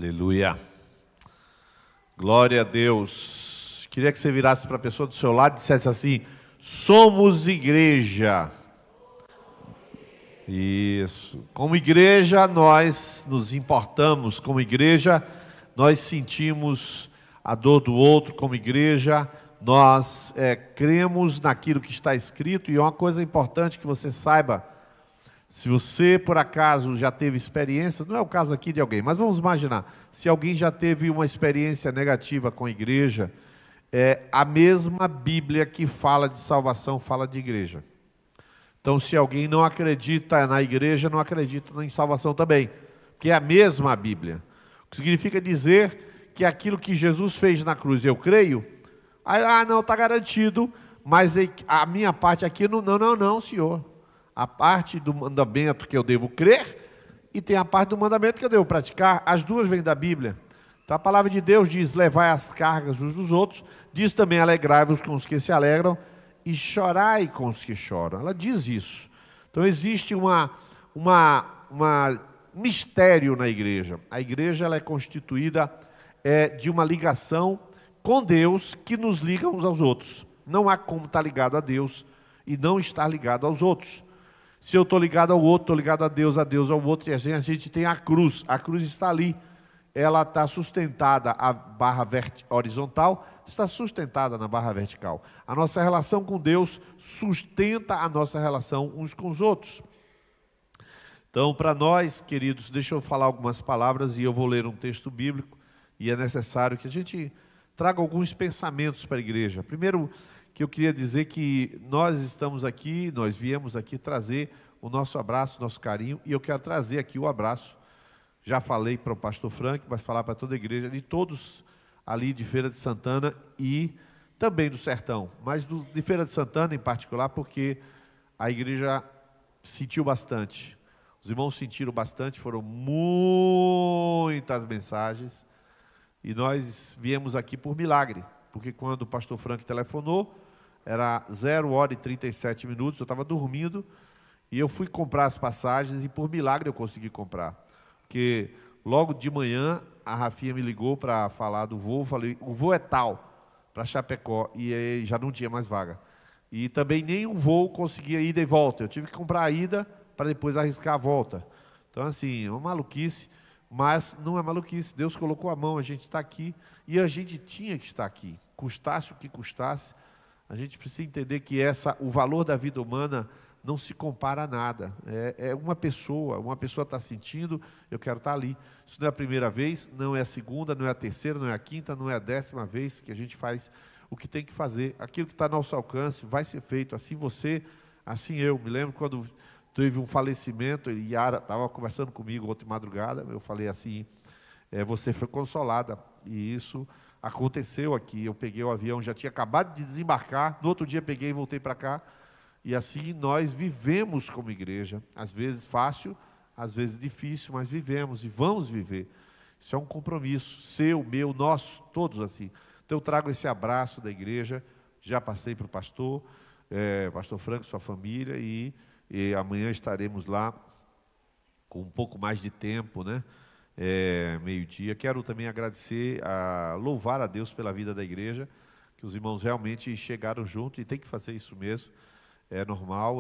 Aleluia. Glória a Deus. Queria que você virasse para a pessoa do seu lado e dissesse assim: somos igreja. Isso. Como igreja, nós nos importamos. Como igreja, nós sentimos a dor do outro. Como igreja, nós cremos naquilo que está escrito. E é uma coisa importante que você saiba. Se você, por acaso, já teve experiências, não é o caso aqui de alguém, mas vamos imaginar, se alguém já teve uma experiência negativa com a igreja, a mesma Bíblia que fala de salvação fala de igreja. Então, se alguém não acredita na igreja, não acredita em salvação também, porque é a mesma Bíblia. O que significa dizer que aquilo que Jesus fez na cruz, eu creio, não, está garantido, mas a minha parte aqui, não, senhor. A parte do mandamento que eu devo crer e tem a parte do mandamento que eu devo praticar. As duas vêm da Bíblia. Então a palavra de Deus diz: levai as cargas uns dos outros. Diz também: alegrai-vos com os que se alegram e chorai com os que choram. Ela diz isso. Então existe um mistério na igreja. A igreja ela é constituída de uma ligação com Deus que nos liga uns aos outros. Não há como estar ligado a Deus e não estar ligado aos outros. Se eu estou ligado ao outro, estou ligado a Deus ao outro, e assim a gente tem a cruz está ali, ela está sustentada, a barra horizontal está sustentada na barra vertical. A nossa relação com Deus sustenta a nossa relação uns com os outros. Então, para nós, queridos, deixa eu falar algumas palavras e eu vou ler um texto bíblico, e é necessário que a gente traga alguns pensamentos para a igreja. Primeiro, que eu queria dizer que nós estamos aqui, nós viemos aqui trazer o nosso abraço, nosso carinho, e eu quero trazer aqui o abraço, já falei para o pastor Frank, mas falar para toda a igreja, de todos ali de Feira de Santana e também do Sertão, mas de Feira de Santana em particular, porque a igreja sentiu bastante, os irmãos sentiram bastante, foram muitas mensagens, e nós viemos aqui por milagre, porque quando o pastor Frank telefonou, era 0h37, eu estava dormindo, e eu fui comprar as passagens, e por milagre eu consegui comprar. Porque logo de manhã, a Rafinha me ligou para falar do voo, falei, o voo é tal, para Chapecó, e aí já não tinha mais vaga. E também nenhum voo conseguia ida e volta, eu tive que comprar a ida, para depois arriscar a volta. Então assim, é uma maluquice, mas não é maluquice, Deus colocou a mão, a gente está aqui, e a gente tinha que estar aqui, custasse o que custasse. A gente precisa entender que o valor da vida humana não se compara a nada. Uma pessoa está sentindo, eu quero estar ali. Isso não é a primeira vez, não é a segunda, não é a terceira, não é a quinta, não é a 10ª vez que a gente faz o que tem que fazer. Aquilo que está ao nosso alcance vai ser feito, assim você, assim eu. Me lembro quando teve um falecimento, e Yara estava conversando comigo ontem de madrugada, eu falei assim, você foi consolada, e isso aconteceu aqui. Eu peguei o avião, já tinha acabado de desembarcar, no outro dia peguei e voltei para cá, e assim nós vivemos como igreja, às vezes fácil, às vezes difícil, mas vivemos e vamos viver. Isso é um compromisso, seu, meu, nosso, todos assim. Então eu trago esse abraço da igreja, já passei para o pastor Franco, sua família, e amanhã estaremos lá com um pouco mais de tempo, né? Meio-dia. Quero também agradecer, louvar a Deus pela vida da igreja, que os irmãos realmente chegaram junto, e tem que fazer isso mesmo, é normal,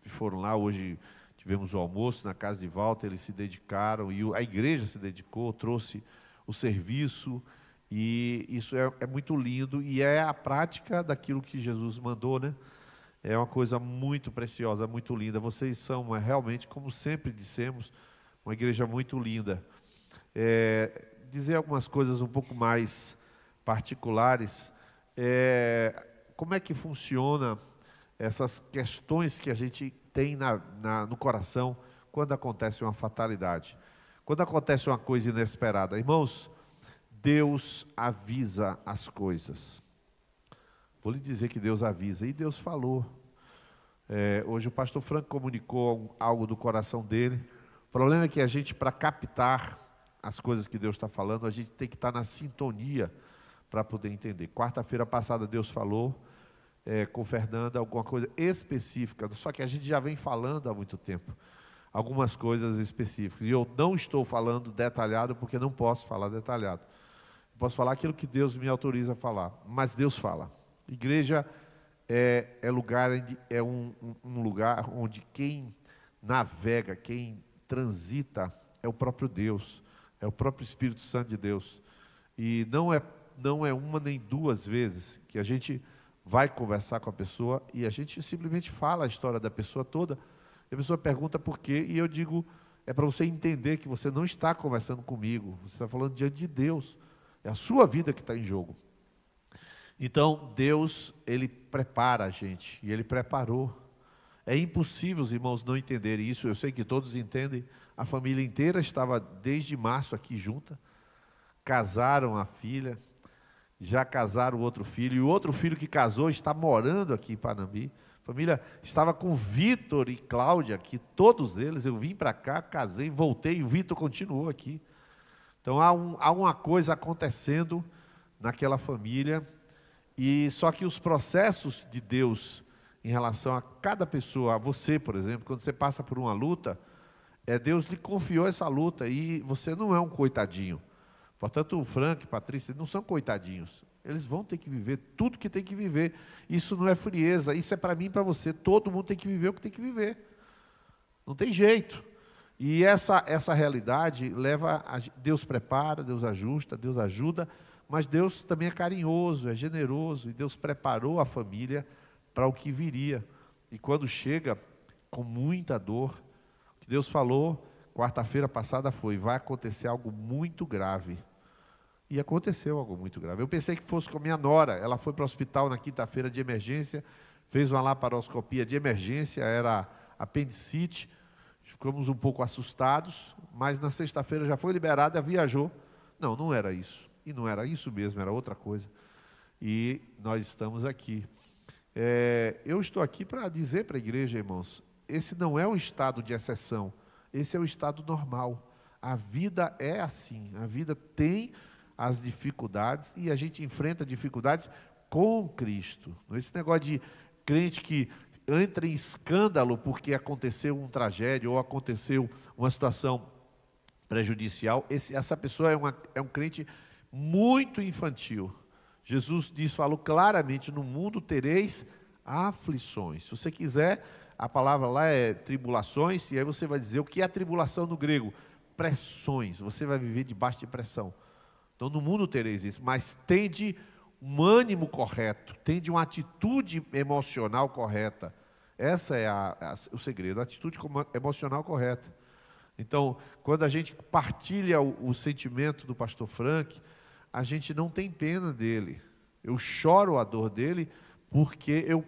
foram lá, hoje tivemos o almoço na casa de Walter, eles se dedicaram, e a igreja se dedicou, trouxe o serviço, e isso é muito lindo, e é a prática daquilo que Jesus mandou, né? É uma coisa muito preciosa, muito linda. Vocês são realmente, como sempre dissemos, uma igreja muito linda. Dizer algumas coisas um pouco mais particulares. Como é que funciona essas questões que a gente tem no coração quando acontece uma fatalidade? Quando acontece uma coisa inesperada. Irmãos, Deus avisa as coisas. Vou lhe dizer que Deus avisa, e Deus falou. Hoje o pastor Franco comunicou algo do coração dele. O problema é que a gente, para captar as coisas que Deus está falando, a gente tem que estar na sintonia para poder entender. Quarta-feira passada Deus falou com Fernanda alguma coisa específica, só que a gente já vem falando há muito tempo. algumas coisas específicas. E eu não estou falando detalhado porque não posso falar detalhado. Posso falar aquilo que Deus me autoriza a falar, mas Deus fala. Igreja é um lugar onde quem navega, quem transita é o próprio Deus, é o próprio Espírito Santo de Deus. E não é uma nem duas vezes que a gente vai conversar com a pessoa e a gente simplesmente fala a história da pessoa toda. E a pessoa pergunta por quê, e eu digo, é para você entender que você não está conversando comigo, você está falando diante de Deus. É a sua vida que está em jogo. Então, Deus, Ele prepara a gente, e Ele preparou. É impossível os irmãos não entenderem isso, eu sei que todos entendem. A família inteira estava desde março aqui junta, casaram a filha, já casaram o outro filho, e o outro filho que casou está morando aqui em Panambi. A família estava com Vitor e Cláudia aqui, todos eles, eu vim para cá, casei, voltei, e o Vitor continuou aqui. Então há uma coisa acontecendo naquela família, e só que os processos de Deus em relação a cada pessoa, a você, por exemplo, quando você passa por uma luta, Deus lhe confiou essa luta e você não é um coitadinho. Portanto, o Frank e Patrícia não são coitadinhos. Eles vão ter que viver tudo que tem que viver. Isso não é frieza, isso é para mim e para você. Todo mundo tem que viver o que tem que viver. Não tem jeito. E essa realidade leva a Deus prepara, Deus ajusta, Deus ajuda, mas Deus também é carinhoso, é generoso, e Deus preparou a família para o que viria. E quando chega com muita dor, o que Deus falou, quarta-feira passada vai acontecer algo muito grave. E aconteceu algo muito grave. Eu pensei que fosse com a minha nora, ela foi para o hospital na quinta-feira de emergência, fez uma laparoscopia de emergência, era apendicite. Ficamos um pouco assustados, mas na sexta-feira já foi liberada, viajou. Não era isso. E não era isso mesmo, era outra coisa. E nós estamos aqui. Eu estou aqui para dizer para a igreja, irmãos, esse não é um estado de exceção, esse é o estado normal. A vida é assim, a vida tem as dificuldades e a gente enfrenta dificuldades com Cristo. Esse negócio de crente que entra em escândalo porque aconteceu uma tragédia ou aconteceu uma situação prejudicial, essa pessoa é um crente muito infantil. Jesus falou claramente, no mundo tereis aflições. Se você quiser, a palavra lá é tribulações, e aí você vai dizer o que é tribulação no grego? Pressões, você vai viver debaixo de pressão. Então no mundo tereis isso, mas tende um ânimo correto, tende uma atitude emocional correta. Essa é o segredo, a atitude emocional correta. Então, quando a gente partilha o sentimento do pastor Frank, a gente não tem pena dele. Eu choro a dor dele porque eu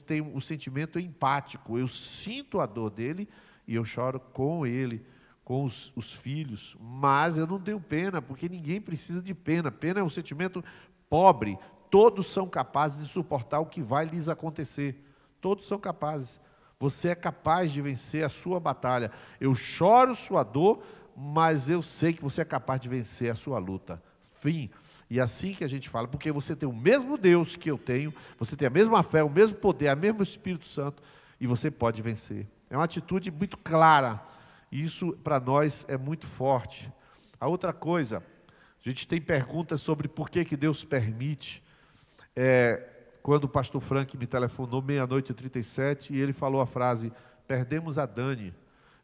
tenho o sentimento empático. Eu sinto a dor dele e eu choro com ele, com os filhos. Mas eu não tenho pena, porque ninguém precisa de pena. Pena é um sentimento pobre. Todos são capazes de suportar o que vai lhes acontecer. Todos são capazes. Você é capaz de vencer a sua batalha. Eu choro sua dor, mas eu sei que você é capaz de vencer a sua luta. Fim. E assim que a gente fala, porque você tem o mesmo Deus que eu tenho, você tem a mesma fé, o mesmo poder, o mesmo Espírito Santo, e você pode vencer. É uma atitude muito clara, e isso para nós é muito forte. A outra coisa, a gente tem perguntas sobre por que Deus permite. Quando o pastor Frank me telefonou, 00:37, e ele falou a frase, perdemos a Dani.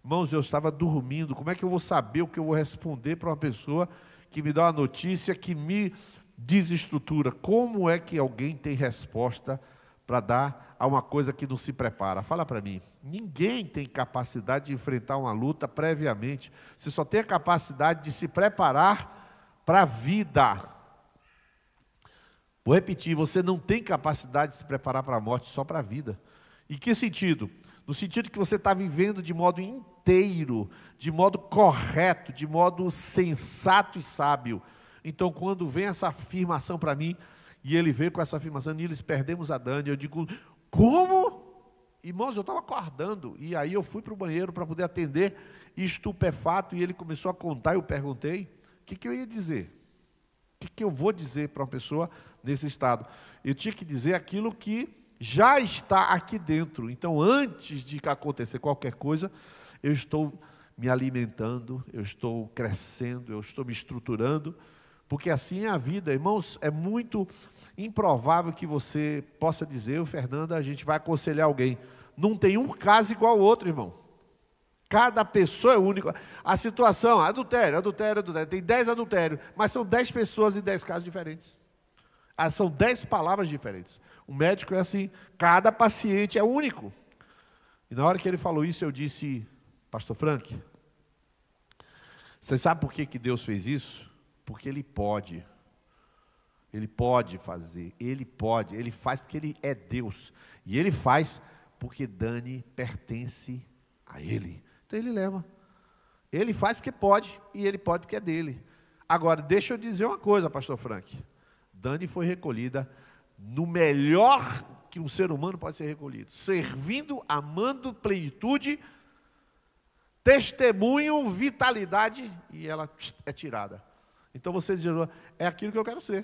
Irmãos, eu estava dormindo, como é que eu vou saber o que eu vou responder para uma pessoa que me dá uma notícia que me desestrutura? Como é que alguém tem resposta para dar a uma coisa que não se prepara? Fala para mim. Ninguém tem capacidade de enfrentar uma luta previamente. Você só tem a capacidade de se preparar para a vida. Vou repetir, você não tem capacidade de se preparar para a morte, só para a vida. Em que sentido? No sentido que você está vivendo de modo inteiro, de modo correto, de modo sensato e sábio. Então, quando vem essa afirmação para mim, e ele veio com essa afirmação, Niles, perdemos a Dani, eu digo, como? Irmãos, eu estava acordando, e aí eu fui para o banheiro para poder atender, estupefato, e ele começou a contar, eu perguntei, o que eu ia dizer? O que eu vou dizer para uma pessoa nesse estado? Eu tinha que dizer aquilo que já está aqui dentro. Então, antes de acontecer qualquer coisa, eu estou me alimentando, eu estou crescendo, eu estou me estruturando, porque assim é a vida. Irmãos, é muito improvável que você possa dizer, Fernanda, a gente vai aconselhar alguém. Não tem um caso igual ao outro, irmão. Cada pessoa é única. A situação, adultério, adultério, adultério. Tem 10 adultérios, mas são 10 pessoas em 10 casos diferentes. São 10 palavras diferentes. O médico é assim, cada paciente é único. E na hora que ele falou isso, eu disse, pastor Frank, você sabe por que Deus fez isso? Porque Ele pode. Ele pode fazer, Ele pode, Ele faz porque Ele é Deus. E Ele faz porque Dani pertence a Ele. Então Ele leva. Ele faz porque pode, e Ele pode porque é dele. Agora, deixa eu dizer uma coisa, pastor Frank. Dani foi recolhida no melhor que um ser humano pode ser recolhido. Servindo, amando, plenitude, testemunho, vitalidade, e ela é tirada. Então você diz, é aquilo que eu quero ser.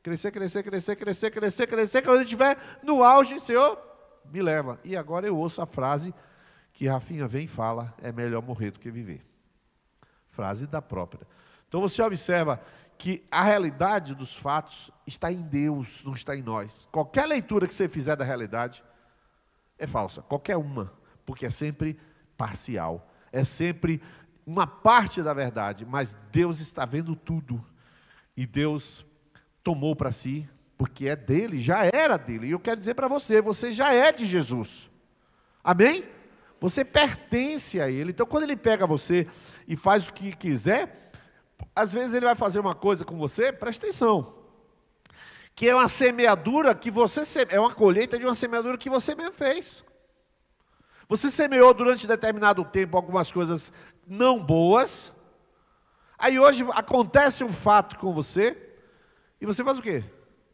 Crescer, crescer, crescer, crescer, crescer, crescer, quando eu estiver no auge, Senhor, me leva. E agora eu ouço a frase que Rafinha vem e fala, é melhor morrer do que viver. Frase da própria. Então você observa que a realidade dos fatos está em Deus, não está em nós. Qualquer leitura que você fizer da realidade é falsa, qualquer uma, porque é sempre parcial, é sempre uma parte da verdade, mas Deus está vendo tudo, e Deus tomou para si, porque é dele, já era dele, e eu quero dizer para você, você já é de Jesus, amém? Você pertence a ele, então quando ele pega você e faz o que quiser, às vezes ele vai fazer uma coisa com você, presta atenção, que é uma semeadura que você, é uma colheita de uma semeadura que você mesmo fez. Você semeou durante determinado tempo algumas coisas não boas, aí hoje acontece um fato com você, e você faz o quê?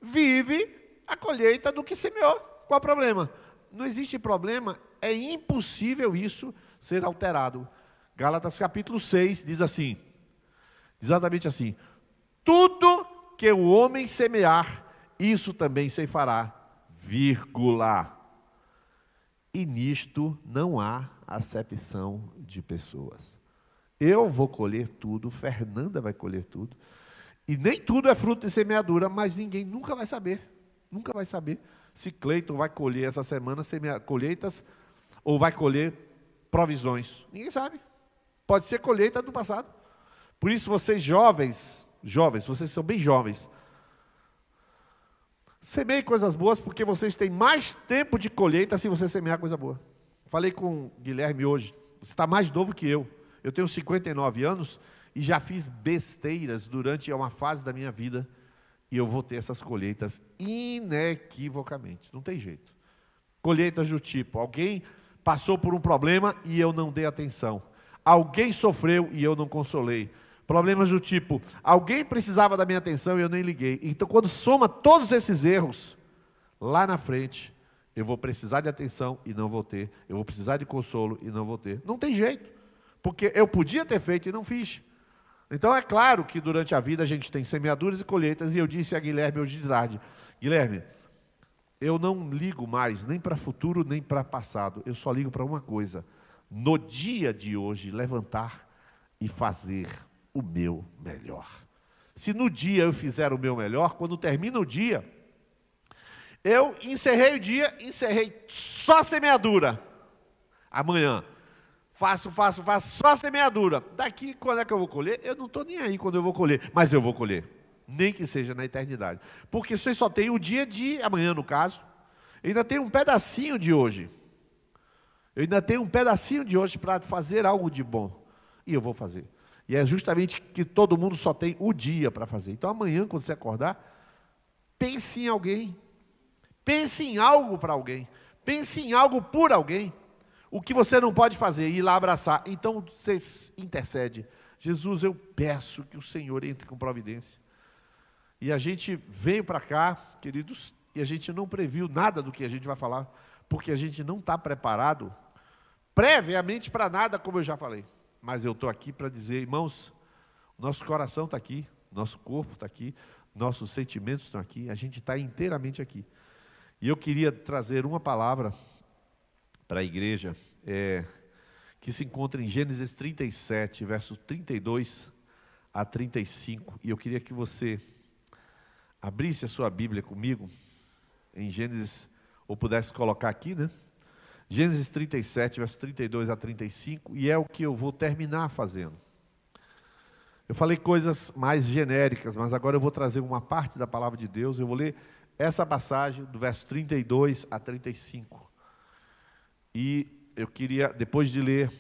Vive a colheita do que semeou. Qual o problema? Não existe problema, é impossível isso ser alterado. Gálatas capítulo 6 diz assim, exatamente assim, tudo que o homem semear, isso também ceifará, vírgula. E nisto não há acepção de pessoas. Eu vou colher tudo, Fernanda vai colher tudo, e nem tudo é fruto de semeadura, mas ninguém nunca vai saber se Cleiton vai colher essa semana colheitas ou vai colher provisões. Ninguém sabe. Pode ser colheita do passado. Por isso vocês jovens, vocês são bem jovens, semeiem coisas boas, porque vocês têm mais tempo de colheita se você semear coisa boa. Falei com o Guilherme hoje, você está mais novo que eu. Eu tenho 59 anos e já fiz besteiras durante uma fase da minha vida, e eu vou ter essas colheitas inequivocamente, não tem jeito. Colheitas do tipo, alguém passou por um problema e eu não dei atenção. Alguém sofreu e eu não consolei. Problemas do tipo, alguém precisava da minha atenção e eu nem liguei. Então, quando soma todos esses erros, lá na frente, eu vou precisar de atenção e não vou ter. Eu vou precisar de consolo e não vou ter. Não tem jeito, porque eu podia ter feito e não fiz. Então, é claro que durante a vida a gente tem semeaduras e colheitas, e eu disse a Guilherme hoje de tarde, Guilherme, eu não ligo mais nem para futuro nem para passado, eu só ligo para uma coisa, no dia de hoje, levantar e fazer o meu melhor. Se no dia eu fizer o meu melhor, quando termina o dia, eu encerrei o dia, encerrei só semeadura. Amanhã, faço só semeadura. Daqui, quando é que eu vou colher? Eu não estou nem aí quando eu vou colher, mas eu vou colher. Nem que seja na eternidade. Porque você só tem o dia de amanhã, no caso. Eu ainda tenho um pedacinho de hoje. Eu ainda tenho um pedacinho de hoje para fazer algo de bom. E eu vou fazer. E é justamente que todo mundo só tem o dia para fazer. Então amanhã, quando você acordar, pense em alguém. Pense em algo para alguém. Pense em algo por alguém. O que você não pode fazer, ir lá abraçar. Então você intercede. Jesus, eu peço que o Senhor entre com providência. E a gente veio para cá, queridos, e a gente não previu nada do que a gente vai falar, porque a gente não está preparado previamente para nada, como eu já falei. Mas eu estou aqui para dizer, irmãos, nosso coração está aqui, nosso corpo está aqui, nossos sentimentos estão aqui, a gente está inteiramente aqui. E eu queria trazer uma palavra para a igreja, que se encontra em Gênesis 37, versos 32 a 35. E eu queria que você abrisse a sua Bíblia comigo em Gênesis, ou pudesse colocar aqui, né? Gênesis 37, versos 32 a 35, e é o que eu vou terminar fazendo. Eu falei coisas mais genéricas, mas agora eu vou trazer uma parte da palavra de Deus. Eu vou ler essa passagem do verso 32 a 35. E eu queria, depois de ler,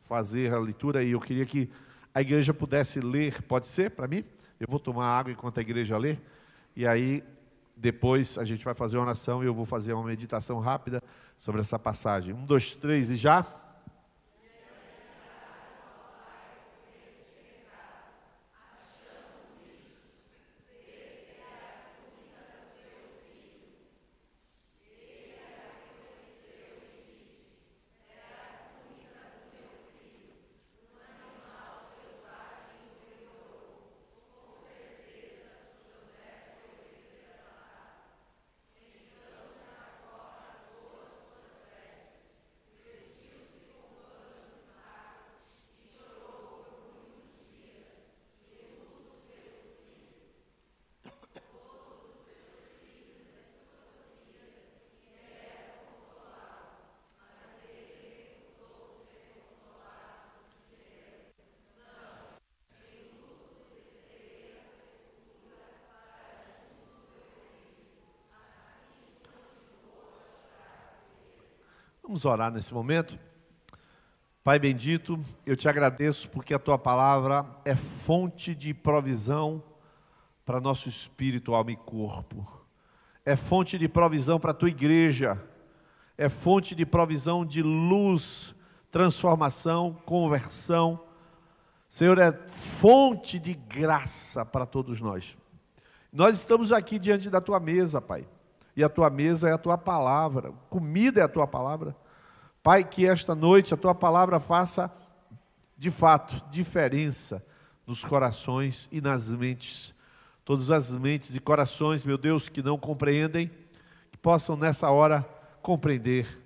fazer a leitura, e eu queria que a igreja pudesse ler. Pode ser para mim? Eu vou tomar água enquanto a igreja lê, e aí depois a gente vai fazer uma oração e eu vou fazer uma meditação rápida sobre essa passagem. 1, 2, 3 e já. Vamos orar nesse momento. Pai bendito, eu te agradeço porque a tua palavra é fonte de provisão para nosso espírito, alma e corpo. É fonte de provisão para a tua igreja. É fonte de provisão de luz, transformação, conversão. Senhor, é fonte de graça para todos nós. Nós estamos aqui diante da tua mesa, Pai. E a tua mesa é a tua palavra, comida é a tua palavra. Pai, que esta noite a tua palavra faça, de fato, diferença nos corações e nas mentes. Todas as mentes e corações, meu Deus, que não compreendem, que possam nessa hora compreender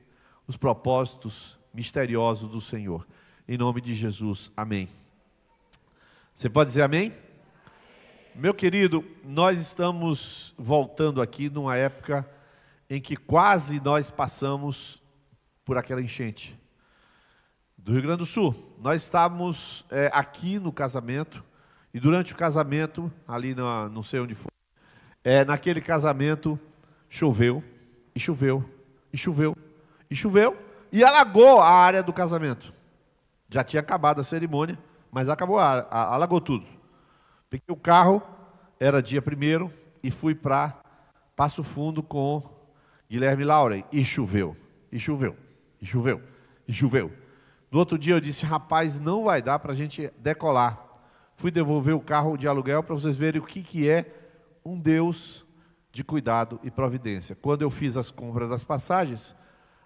os propósitos misteriosos do Senhor. Em nome de Jesus, amém. Você pode dizer amém? Meu querido, nós estamos voltando aqui numa época em que quase nós passamos por aquela enchente do Rio Grande do Sul. Nós estávamos aqui no casamento, e durante o casamento, ali não sei onde foi, naquele casamento choveu, e choveu, e choveu, e choveu, e alagou a área do casamento. Já tinha acabado a cerimônia, mas acabou, alagou tudo. Peguei o carro, era dia 1º, e fui para Passo Fundo com Guilherme Lauren, e choveu, e choveu, e choveu, e choveu. No outro dia eu disse, rapaz, não vai dar para a gente decolar. Fui devolver o carro de aluguel para vocês verem o que é um Deus de cuidado e providência. Quando eu fiz as compras das passagens,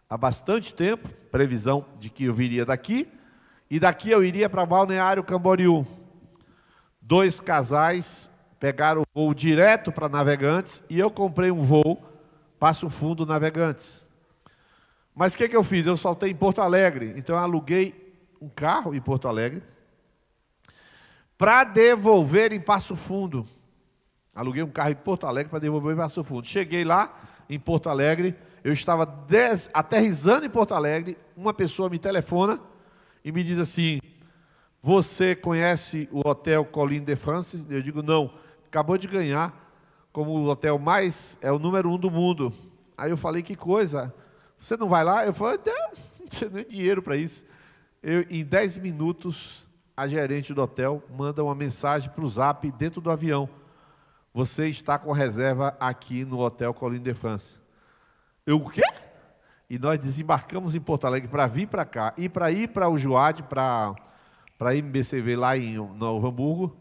há bastante tempo, previsão de que eu viria daqui, e daqui eu iria para Balneário Camboriú. 2 casais pegaram o voo direto para Navegantes, e eu comprei um voo Passo Fundo Navegantes. Mas o que eu fiz? Eu saltei em Porto Alegre, então eu aluguei um carro em Porto Alegre, para devolver em Passo Fundo. Aluguei um carro em Porto Alegre para devolver em Passo Fundo. Cheguei lá em Porto Alegre, eu estava aterrissando em Porto Alegre, uma pessoa me telefona e me diz assim, você conhece o Hotel Colline de France? Eu digo, não, acabou de ganhar como o hotel é o número 1 do mundo. Aí eu falei, que coisa, você não vai lá? Eu falei, não tenho nem dinheiro para isso. Em 10 minutos, a gerente do hotel manda uma mensagem para o Zap dentro do avião. Você está com reserva aqui no Hotel Colline de France. Eu, o quê? E nós desembarcamos em Porto Alegre para vir para cá. E para ir para o Juad, para a MBCV lá em Novo Hamburgo.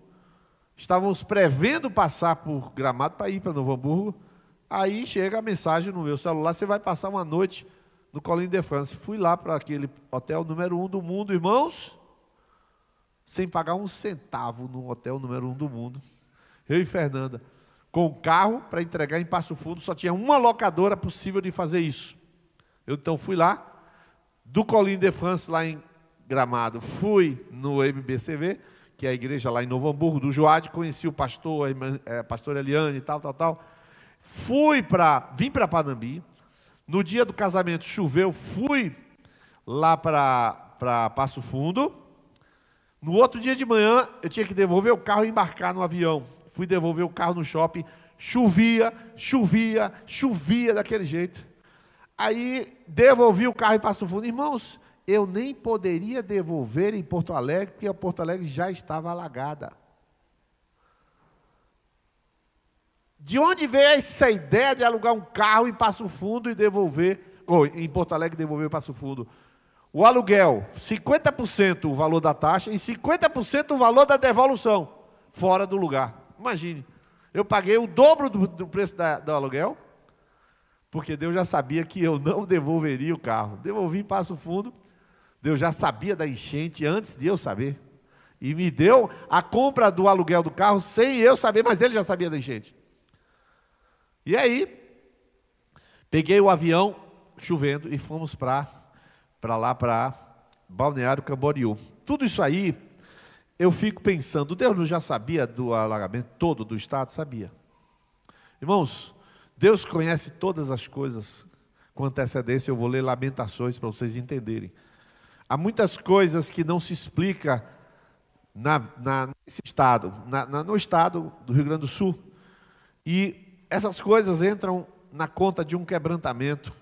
Estávamos prevendo passar por Gramado para ir para Novo Hamburgo. Aí chega a mensagem no meu celular, você vai passar uma noite no Colline de France. Fui lá para aquele hotel número 1 do mundo, irmãos, sem pagar um centavo no hotel número 1 do mundo. Eu e Fernanda, com o carro para entregar em Passo Fundo, só tinha uma locadora possível de fazer isso. Eu então fui lá, do Colline de France, lá em Gramado, fui no MBCV, que é a igreja lá em Novo Hamburgo, do Joade, conheci o pastor, a pastora Eliane e tal. Vim para Panambi. No dia do casamento choveu, fui lá para Passo Fundo. No outro dia de manhã, eu tinha que devolver o carro e embarcar no avião. Fui devolver o carro no shopping, chovia daquele jeito. Aí, devolvi o carro em Passo Fundo. Irmãos, eu nem poderia devolver em Porto Alegre, porque a Porto Alegre já estava alagada. De onde veio essa ideia de alugar um carro em Passo Fundo e devolver, ou em Porto Alegre devolver em Passo Fundo? O aluguel, 50% o valor da taxa e 50% o valor da devolução, fora do lugar. Imagine, eu paguei o dobro do preço do aluguel, porque Deus já sabia que eu não devolveria o carro. Devolvi em Passo Fundo, Deus já sabia da enchente antes de eu saber. E me deu a compra do aluguel do carro sem eu saber, mas ele já sabia da enchente. E aí, peguei o avião, chovendo, e fomos para Balneário Camboriú. Tudo isso aí, eu fico pensando, Deus não já sabia do alagamento todo do estado? Sabia. Irmãos, Deus conhece todas as coisas com antecedência. Eu vou ler Lamentações para vocês entenderem. Há muitas coisas que não se explica nesse estado, no estado do Rio Grande do Sul. E essas coisas entram na conta de um quebrantamento,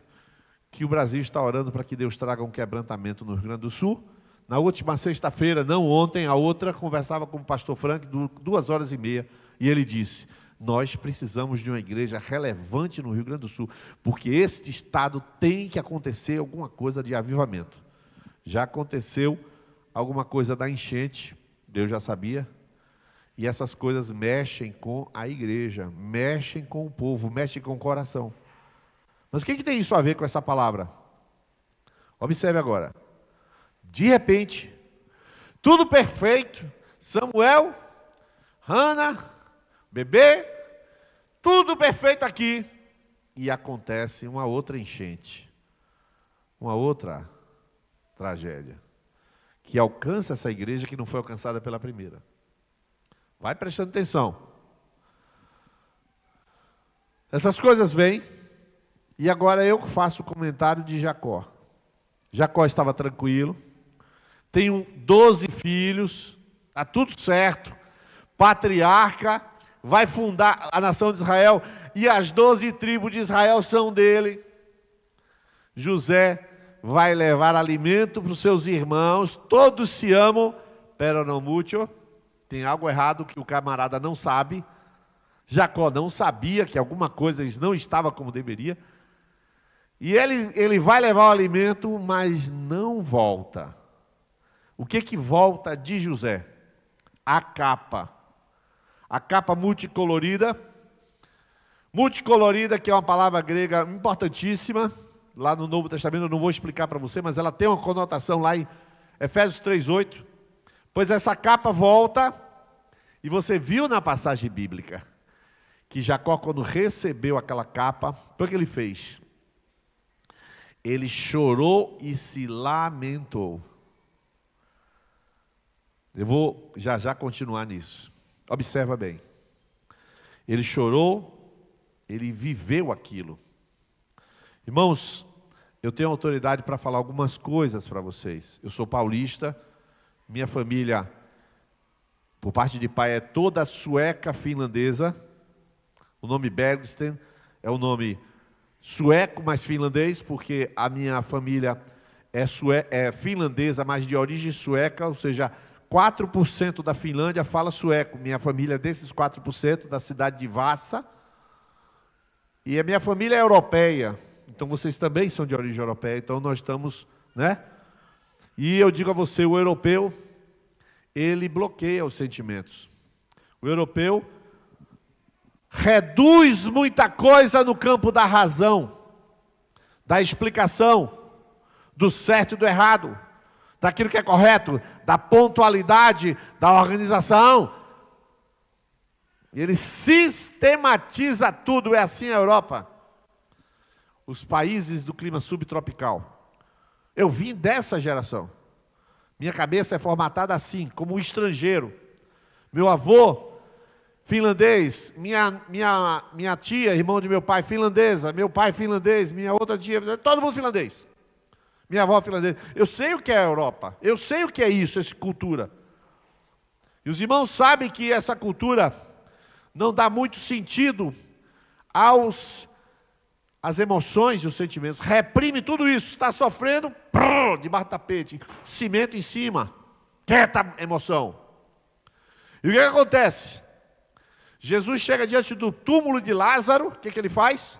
que o Brasil está orando para que Deus traga um quebrantamento no Rio Grande do Sul. Na última sexta-feira, não ontem, a outra, conversava com o pastor Frank 2h30, e ele disse: nós precisamos de uma igreja relevante no Rio Grande do Sul, porque este estado tem que acontecer alguma coisa de avivamento. Já aconteceu alguma coisa da enchente, Deus já sabia, e essas coisas mexem com a igreja, mexem com o povo, mexem com o coração. Mas o que tem isso a ver com essa palavra? Observe agora. De repente, tudo perfeito, Samuel, Hana, bebê, tudo perfeito aqui. E acontece uma outra enchente, uma outra tragédia, que alcança essa igreja que não foi alcançada pela primeira. Vai prestando atenção. Essas coisas vêm, e agora eu faço o comentário de Jacó. Jacó estava tranquilo, tem 12 filhos, está tudo certo, patriarca, vai fundar a nação de Israel, e as 12 tribos de Israel são dele. José vai levar alimento para os seus irmãos, todos se amam, pero não mucho. Tem algo errado que o camarada não sabe. Jacó não sabia que alguma coisa não estava como deveria. E ele vai levar o alimento, mas não volta. O que volta de José? A capa. A capa multicolorida. Multicolorida, que é uma palavra grega importantíssima. Lá no Novo Testamento, eu não vou explicar para você, mas ela tem uma conotação lá em Efésios 3:8. Pois essa capa volta, e você viu na passagem bíblica, que Jacó, quando recebeu aquela capa, o que ele fez? Ele chorou e se lamentou. Eu vou já continuar nisso. Observa bem. Ele chorou, ele viveu aquilo. Irmãos, eu tenho autoridade para falar algumas coisas para vocês. Eu sou paulista, minha família, por parte de pai, é toda sueca finlandesa. O nome Bergsten é o nome sueco, mas finlandês, porque a minha família é finlandesa, mas de origem sueca, ou seja, 4% da Finlândia fala sueco. Minha família é desses 4%, da cidade de Vasa. E a minha família é europeia. Então vocês também são de origem europeia, então nós estamos, né? E eu digo a você, o europeu, ele bloqueia os sentimentos. O europeu reduz muita coisa no campo da razão, da explicação, do certo e do errado, daquilo que é correto, da pontualidade, da organização. Ele sistematiza tudo, é assim a Europa. Os países do clima subtropical. Eu vim dessa geração. Minha cabeça é formatada assim, como um estrangeiro. Meu avô, finlandês, minha tia, irmão de meu pai, finlandesa, meu pai finlandês, minha outra tia, todo mundo finlandês. Minha avó finlandesa. Eu sei o que é a Europa, eu sei o que é isso, essa cultura. E os irmãos sabem que essa cultura não dá muito sentido às emoções e os sentimentos. Reprime tudo isso, está sofrendo, debaixo do tapete, cimento em cima, quieta emoção. E o que acontece? Jesus chega diante do túmulo de Lázaro, o que ele faz?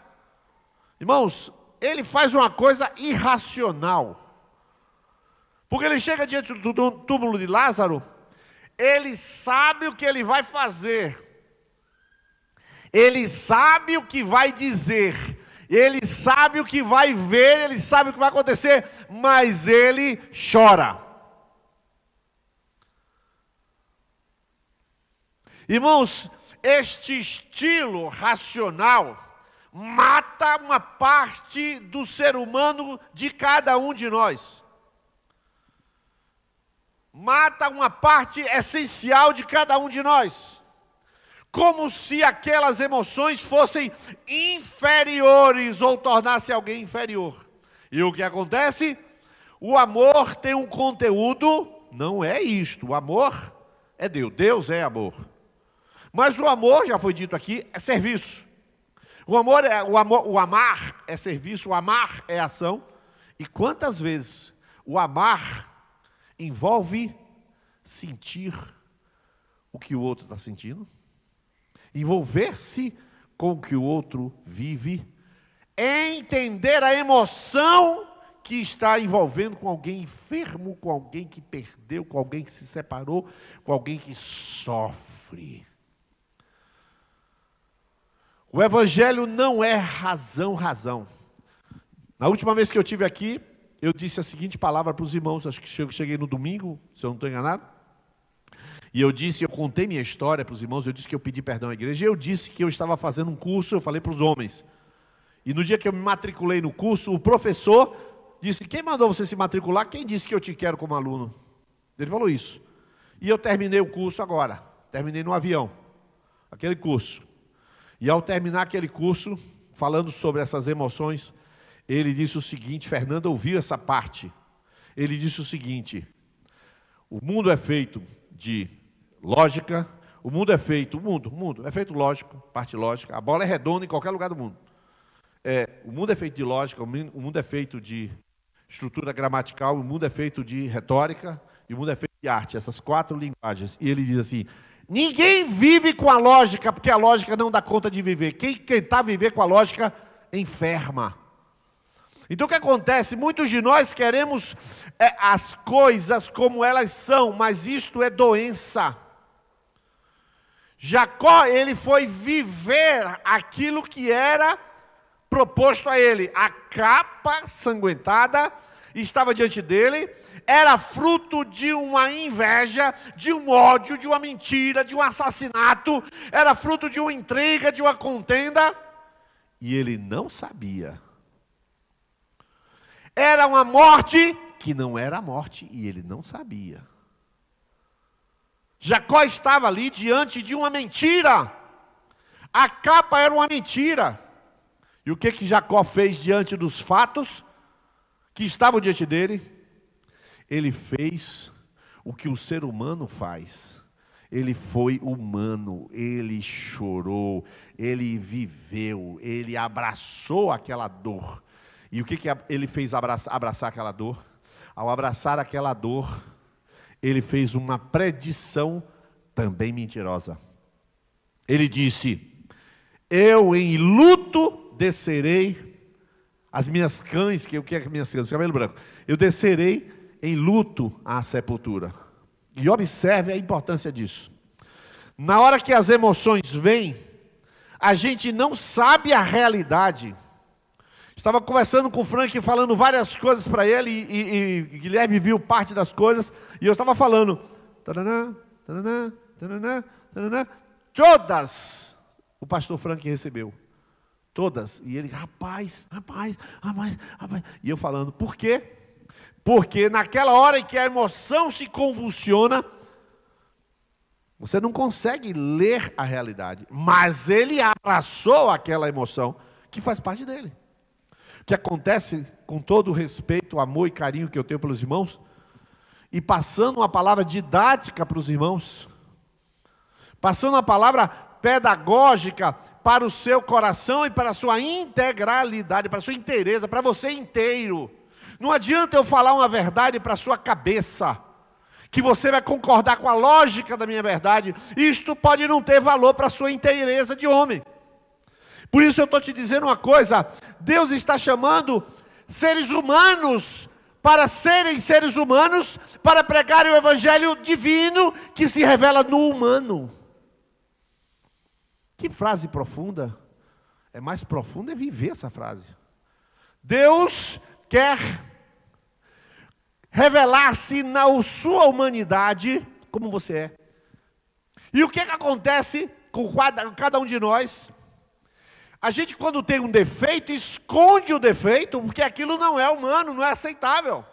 Irmãos, ele faz uma coisa irracional. Porque ele chega diante do túmulo de Lázaro, ele sabe o que ele vai fazer. Ele sabe o que vai dizer. Ele sabe o que vai ver, ele sabe o que vai acontecer, mas ele chora. Irmãos, este estilo racional mata uma parte do ser humano de cada um de nós. Mata uma parte essencial de cada um de nós. Como se aquelas emoções fossem inferiores ou tornassem alguém inferior. E o que acontece? O amor tem um conteúdo, não é isto. O amor é Deus, Deus é amor. Mas o amor, já foi dito aqui, é serviço. O amar é serviço, o amar é ação. E quantas vezes o amar envolve sentir o que o outro está sentindo? Envolver-se com o que o outro vive, entender a emoção que está envolvendo com alguém enfermo, com alguém que perdeu, com alguém que se separou, com alguém que sofre. O Evangelho não é razão. Na última vez que eu estive aqui, eu disse a seguinte palavra para os irmãos, acho que eu cheguei no domingo, se eu não estou enganado. E eu contei minha história para os irmãos, eu disse que eu pedi perdão à igreja, e eu disse que eu estava fazendo um curso, eu falei para os homens. E no dia que eu me matriculei no curso, o professor disse, quem mandou você se matricular? Quem disse que eu te quero como aluno? Ele falou isso. E eu terminei o curso agora, terminei no avião, aquele curso. E ao terminar aquele curso, falando sobre essas emoções, ele disse o seguinte, Fernando ouviu essa parte, ele disse o seguinte, o mundo é feito de lógica, o mundo é feito lógico, parte lógica, a bola é redonda em qualquer lugar do mundo. O mundo é feito de lógica, o mundo é feito de estrutura gramatical, o mundo é feito de retórica, e o mundo é feito de arte, essas 4 linguagens. E ele diz assim, ninguém vive com a lógica, porque a lógica não dá conta de viver. Quem tentar viver com a lógica, enferma. Então o que acontece? Muitos de nós queremos as coisas como elas são, mas isto é doença. Jacó, ele foi viver aquilo que era proposto a ele. A capa sanguentada estava diante dele, era fruto de uma inveja, de um ódio, de uma mentira, de um assassinato, era fruto de uma intriga, de uma contenda, e ele não sabia. Era uma morte que não era morte, e ele não sabia. Jacó estava ali diante de uma mentira. A capa era uma mentira. E o que Jacó fez diante dos fatos que estavam diante dele? Ele fez o que o ser humano faz. Ele foi humano, ele chorou, ele viveu, ele abraçou aquela dor. E o que ele fez abraçar aquela dor? Ao abraçar aquela dor, ele fez uma predição também mentirosa. Ele disse, eu em luto descerei as minhas cães, o que é minhas cães? Cabelo branco. Eu descerei em luto à sepultura. E observe a importância disso. Na hora que as emoções vêm, a gente não sabe a realidade. Estava conversando com o Frank, falando várias coisas para ele, e Guilherme viu parte das coisas, e eu estava falando, taraná, taraná, taraná, taraná, todas o pastor Frank recebeu, todas, e ele, rapaz, e eu falando, por quê? Porque naquela hora em que a emoção se convulsiona, você não consegue ler a realidade, mas ele abraçou aquela emoção que faz parte dele. O que acontece, com todo o respeito, amor e carinho que eu tenho pelos irmãos, e passando uma palavra didática para os irmãos, passando uma palavra pedagógica para o seu coração e para a sua integralidade, para a sua inteireza, para você inteiro. Não adianta eu falar uma verdade para a sua cabeça, que você vai concordar com a lógica da minha verdade. Isto pode não ter valor para a sua inteireza de homem. Por isso eu estou te dizendo uma coisa: Deus está chamando seres humanos para serem seres humanos, para pregarem o evangelho divino que se revela no humano. Que frase profunda! É mais profunda é viver essa frase. Deus quer revelar-se na sua humanidade como você é. E o que acontece com cada um de nós? A gente, quando tem um defeito, esconde o defeito, porque aquilo não é humano, não é aceitável.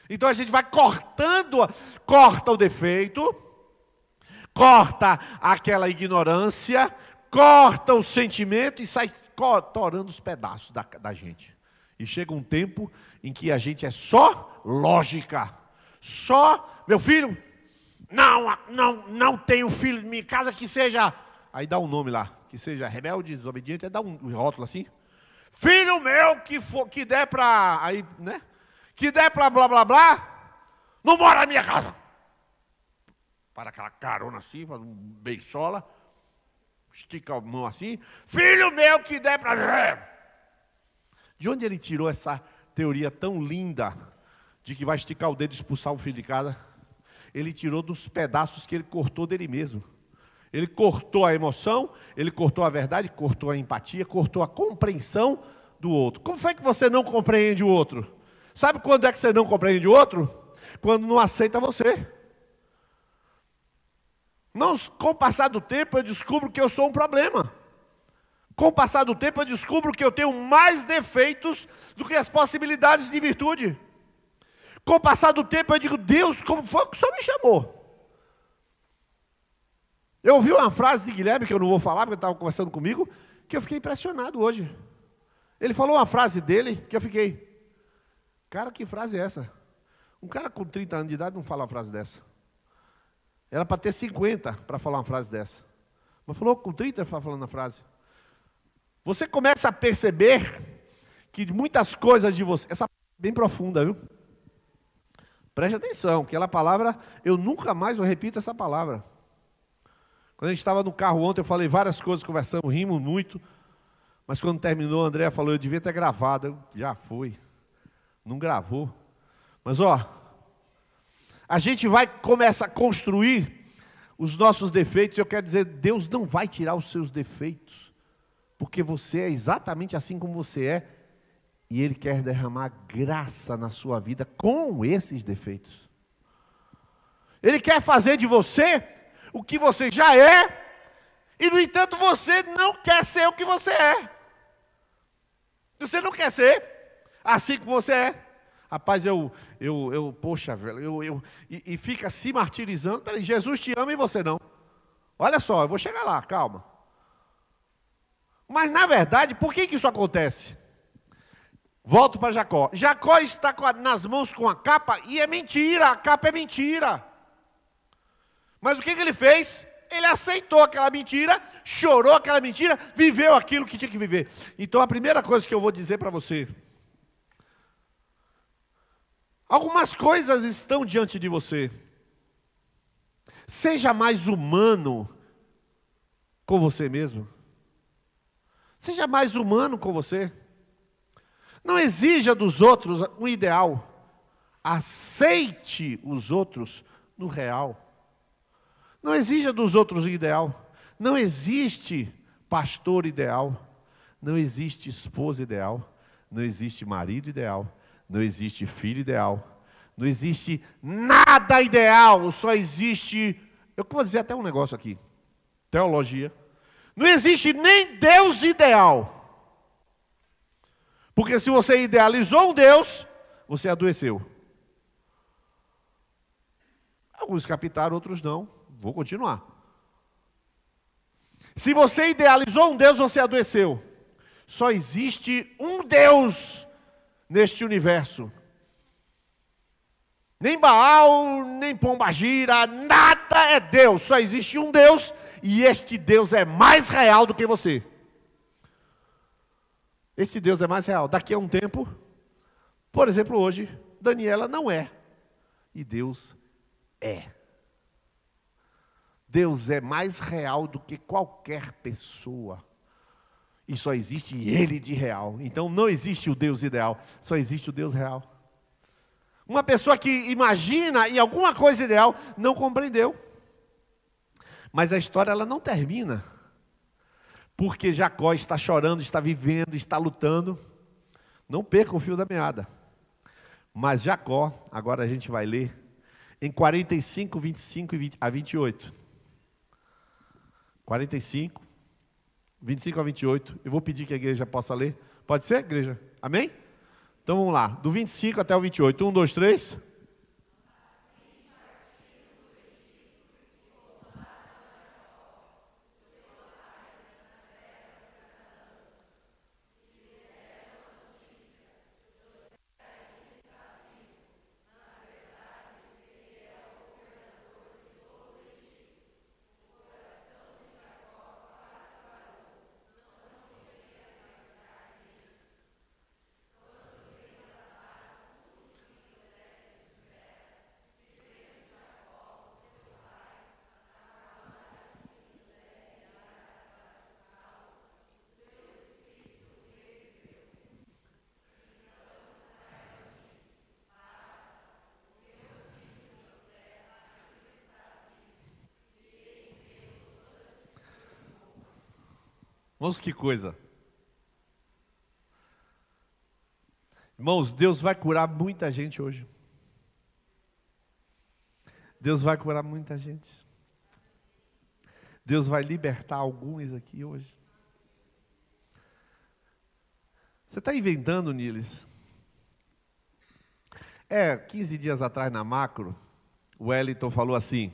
Então a gente vai corta o defeito, corta aquela ignorância, corta o sentimento e sai torando os pedaços da gente. E chega um tempo em que a gente é só lógica. Só, meu filho, não tenho filho em minha casa que seja, aí dá um nome lá, que seja rebelde, desobediente, aí dá um rótulo assim. Filho meu que der para, aí, né? Que der para blá blá blá, não mora na minha casa. Para aquela carona assim, faz um beiçola, estica a mão assim. Filho meu que der para... De onde ele tirou essa teoria tão linda de que vai esticar o dedo e expulsar o filho de casa? Ele tirou dos pedaços que ele cortou dele mesmo. Ele cortou a emoção, ele cortou a verdade, cortou a empatia, cortou a compreensão do outro. Como foi que você não compreende o outro? Sabe quando é que você não compreende o outro? Quando não aceita você. Com o passar do tempo eu descubro que eu sou um problema. Com o passar do tempo eu descubro que eu tenho mais defeitos do que as possibilidades de virtude. Com o passar do tempo eu digo: Deus, como foi que o Senhor me chamou? Eu ouvi uma frase de Guilherme, que eu não vou falar, porque ele estava conversando comigo, que eu fiquei impressionado hoje. Ele falou uma frase dele, que eu fiquei: cara, que frase é essa? Um cara com 30 anos de idade não fala uma frase dessa. Era para ter 50 para falar uma frase dessa. Mas falou com 30 falando a frase. Você começa a perceber que muitas coisas de você... Essa é bem profunda, viu? Preste atenção, que aquela palavra, eu nunca mais repito essa palavra. Quando a gente estava no carro ontem, eu falei várias coisas, conversamos, rimos muito. Mas quando terminou, a Andréa falou: eu devia ter gravado. Eu, já foi. Não gravou. Mas a gente vai começar a construir os nossos defeitos. Eu quero dizer, Deus não vai tirar os seus defeitos, porque você é exatamente assim como você é, e Ele quer derramar graça na sua vida com esses defeitos. Ele quer fazer de você o que você já é, e no entanto você não quer ser o que você é. Você não quer ser assim como você é. Rapaz, poxa, velho, e fica se martirizando. Peraí, Jesus te ama e você não. Olha só, eu vou chegar lá, calma. Mas na verdade, por que isso acontece? Volto para Jacó. Jacó está nas mãos com a capa e é mentira, a capa é mentira. Mas o que ele fez? Ele aceitou aquela mentira, chorou aquela mentira, viveu aquilo que tinha que viver. Então a primeira coisa que eu vou dizer para você: algumas coisas estão diante de você. Seja mais humano com você mesmo. Seja mais humano com você. Não exija dos outros um ideal. Aceite os outros no real. Não exija dos outros um ideal. Não existe pastor ideal. Não existe esposa ideal. Não existe marido ideal. Não existe filho ideal. Não existe nada ideal. Só existe... Eu vou dizer até um negócio aqui. Teologia. Não existe nem Deus ideal. Porque se você idealizou um Deus, você adoeceu. Alguns captaram, outros não. Vou continuar. Se você idealizou um Deus, você adoeceu. Só existe um Deus neste universo. Nem Baal, nem Pombagira, nada é Deus. Só existe um Deus e este Deus é mais real do que você. Esse Deus é mais real. Daqui a um tempo, por exemplo, hoje, Daniela não é. E Deus é. Deus é mais real do que qualquer pessoa. E só existe Ele de real. Então não existe o Deus ideal, só existe o Deus real. Uma pessoa que imagina em alguma coisa ideal, não compreendeu. Mas a história ela não termina. Porque Jacó está chorando, está vivendo, está lutando. Não perca o fio da meada. Mas Jacó, agora a gente vai ler, em 45, 25 a 28. 45, 25 a 28. Eu vou pedir que a igreja possa ler. Pode ser, igreja? Amém? Então vamos lá. Do 25 até o 28. 1, 2, 3. Irmãos, que coisa. Irmãos, Deus vai curar muita gente hoje. Deus vai curar muita gente. Deus vai libertar alguns aqui hoje. Você está inventando, Niles? 15 dias atrás na Macro, o Wellington falou assim,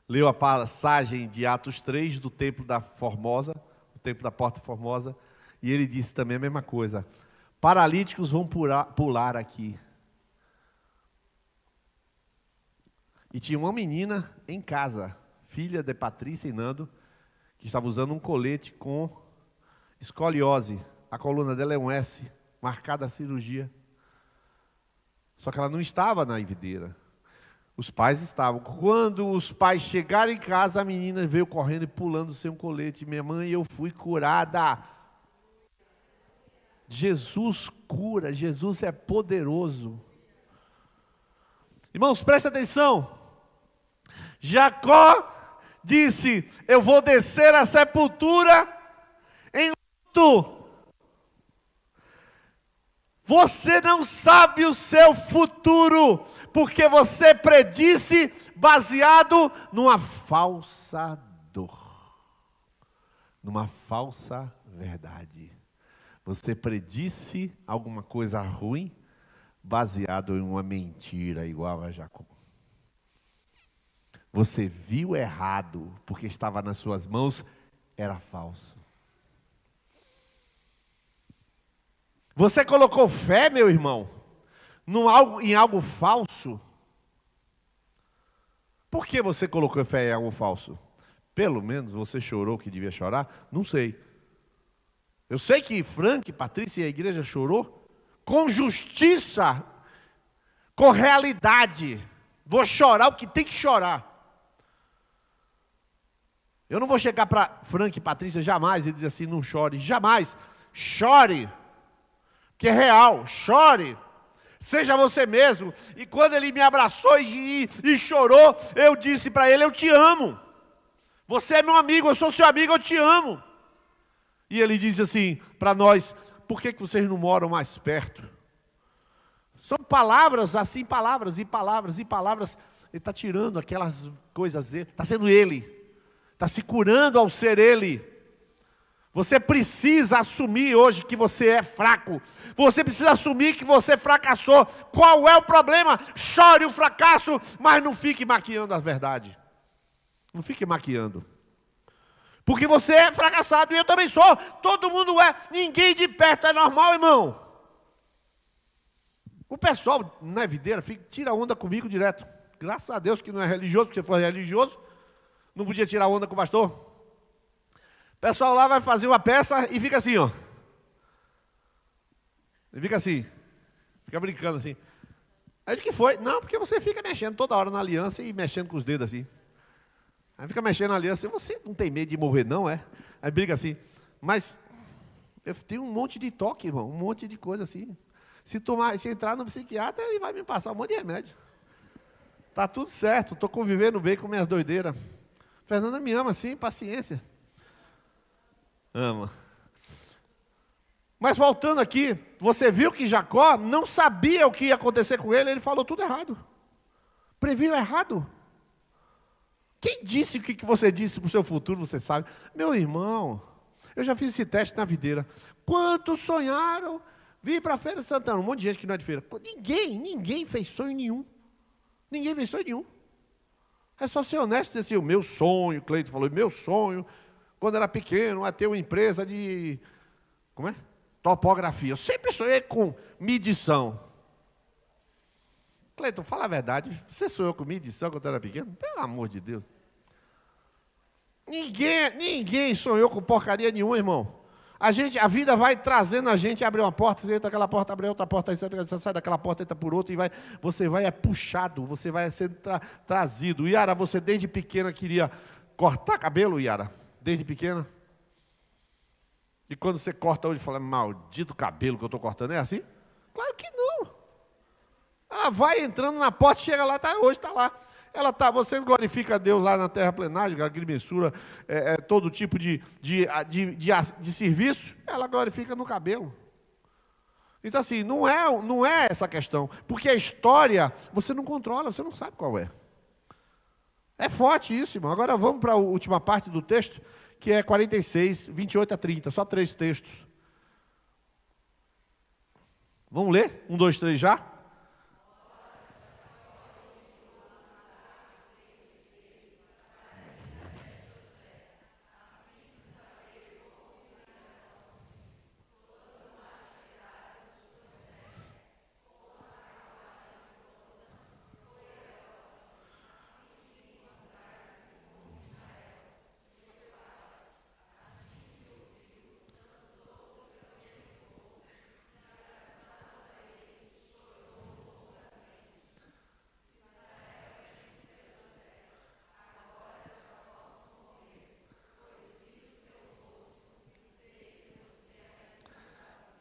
leu a passagem de Atos 3 do Templo da Formosa, o Templo da Porta Formosa, e ele disse também a mesma coisa. Paralíticos vão pular aqui. E tinha uma menina em casa, filha de Patrícia e Nando, que estava usando um colete com escoliose. A coluna dela é um S, marcada a cirurgia. Só que ela não estava na videira. Os pais estavam. Quando os pais chegaram em casa, a menina veio correndo e pulando sem um colete. Minha mãe, eu fui curada. Jesus cura, Jesus é poderoso. Irmãos, presta atenção. Jacó disse, eu vou descer à sepultura em luto. Você não sabe o seu futuro, porque você predisse baseado numa falsa dor, numa falsa verdade. Você predisse alguma coisa ruim, baseado em uma mentira igual a Jacó. Você viu errado, porque estava nas suas mãos, era falso. Você colocou fé, meu irmão, em algo falso? Por que você colocou fé em algo falso? Pelo menos você chorou que devia chorar? Não sei. Eu sei que Frank, Patrícia e a igreja chorou com justiça, com realidade. Vou chorar o que tem que chorar. Eu não vou chegar para Frank e Patrícia jamais e dizer assim, não chore. Jamais. Chore. Que é real, chore, seja você mesmo. E quando ele me abraçou e chorou, eu disse para ele, eu te amo. Você é meu amigo, eu sou seu amigo, eu te amo. E ele disse assim para nós, por que vocês não moram mais perto? São palavras assim, palavras e palavras e palavras. Ele está tirando aquelas coisas dele, está sendo ele, está se curando ao ser ele. Você precisa assumir hoje que você é fraco. Você precisa assumir que você fracassou. Qual é o problema? Chore o fracasso, mas não fique maquiando a verdade. Não fique maquiando. Porque você é fracassado e eu também sou. Todo mundo é. Ninguém de perto é normal, irmão. O pessoal na videira tira onda comigo direto. Graças a Deus que não é religioso, porque se for religioso, não podia tirar onda com o pastor. O pessoal lá vai fazer uma peça e fica assim, ó. E fica assim. Fica brincando assim. Aí o que foi? Não, porque você fica mexendo toda hora na aliança e mexendo com os dedos assim. Aí fica mexendo na aliança. Você não tem medo de morrer, não, é? Aí briga assim. Mas eu tenho um monte de toque, irmão. Um monte de coisa assim. Se entrar no psiquiatra, ele vai me passar um monte de remédio. Tá tudo certo. Estou convivendo bem com minhas doideiras. Fernanda me ama, sim, paciência. Ama. Mas voltando aqui, você viu que Jacó não sabia o que ia acontecer com ele falou tudo errado. Previu errado. Quem disse o que você disse para o seu futuro, você sabe? Meu irmão, eu já fiz esse teste na videira. Quantos sonharam vir para a Feira de Santana? Um monte de gente que não é de feira. Ninguém fez sonho nenhum. Ninguém fez sonho nenhum. É só ser honesto e dizer assim, o meu sonho, Cleiton falou, meu sonho, quando era pequeno, é ter uma empresa de, como é? Topografia. Eu sempre sonhei com medição. Cleiton, fala a verdade, você sonhou com medição quando era pequeno? Pelo amor de Deus. Ninguém sonhou com porcaria nenhuma, irmão. A vida vai trazendo a gente, abre uma porta, você entra naquela porta, abre outra porta, você sai daquela porta, entra por outra, e você vai puxado, você vai sendo trazido. Yara, você desde pequena queria cortar cabelo, Yara? Desde pequena? E quando você corta hoje, fala, maldito cabelo que eu estou cortando, é assim? Claro que não. Ela vai entrando na porta, chega lá, hoje está lá. Você glorifica a Deus lá na terraplenagem, agrimensura, todo tipo de serviço, ela glorifica no cabelo. Então assim, não é essa questão, porque a história você não controla, você não sabe qual é. É forte isso, irmão. Agora vamos para a última parte do texto, que é 46, 28 a 30, só 3 textos. Vamos ler? 1, 2, 3 já?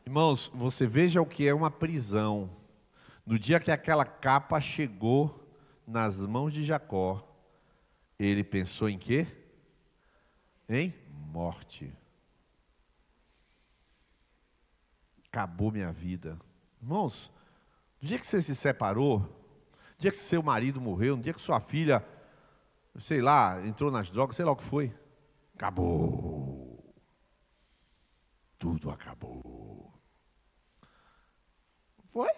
Irmãos, você veja o que é uma prisão. No dia que aquela capa chegou nas mãos de Jacó, ele pensou em quê? Em morte. Acabou minha vida. Irmãos, no dia que você se separou, no dia que seu marido morreu, no dia que sua filha, sei lá, entrou nas drogas, sei lá o que foi, acabou. Tudo acabou. Foi?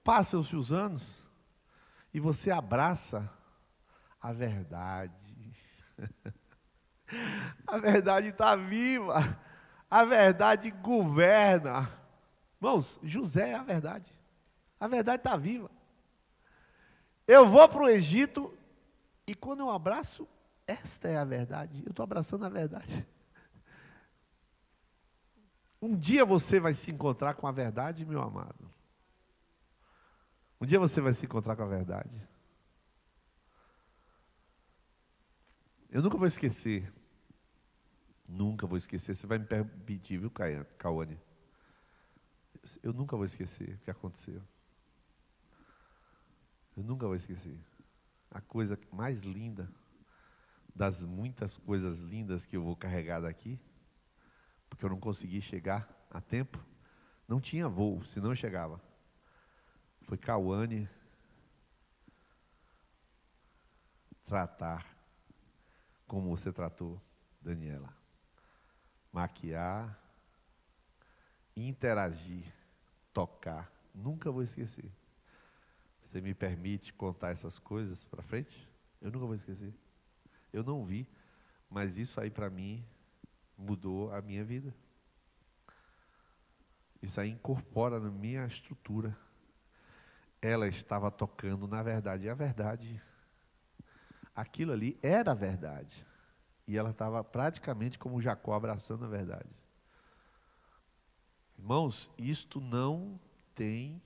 Passam-se os anos e você abraça a verdade. A verdade está viva. A verdade governa. Irmãos, José é a verdade. A verdade está viva. Eu vou para o Egito e quando eu abraço, esta é a verdade. Eu estou abraçando a verdade. Um dia você vai se encontrar com a verdade, meu amado. Um dia você vai se encontrar com a verdade. Eu nunca vou esquecer. Nunca vou esquecer. Você vai me permitir, viu, Cauane? Eu nunca vou esquecer o que aconteceu. Eu nunca vou esquecer. A coisa mais linda, das muitas coisas lindas que eu vou carregar daqui, porque eu não consegui chegar a tempo, não tinha voo, senão eu chegava. Foi Cauane tratar como você tratou Daniela. maquiar, interagir, tocar. Nunca vou esquecer. Você me permite contar essas coisas para frente? Eu nunca vou esquecer. Eu não vi, mas isso aí para mim mudou a minha vida. Isso aí incorpora na minha estrutura. Ela estava tocando na verdade. E a verdade, aquilo ali era a verdade. E ela estava praticamente como Jacó abraçando a verdade. Irmãos, isto não tem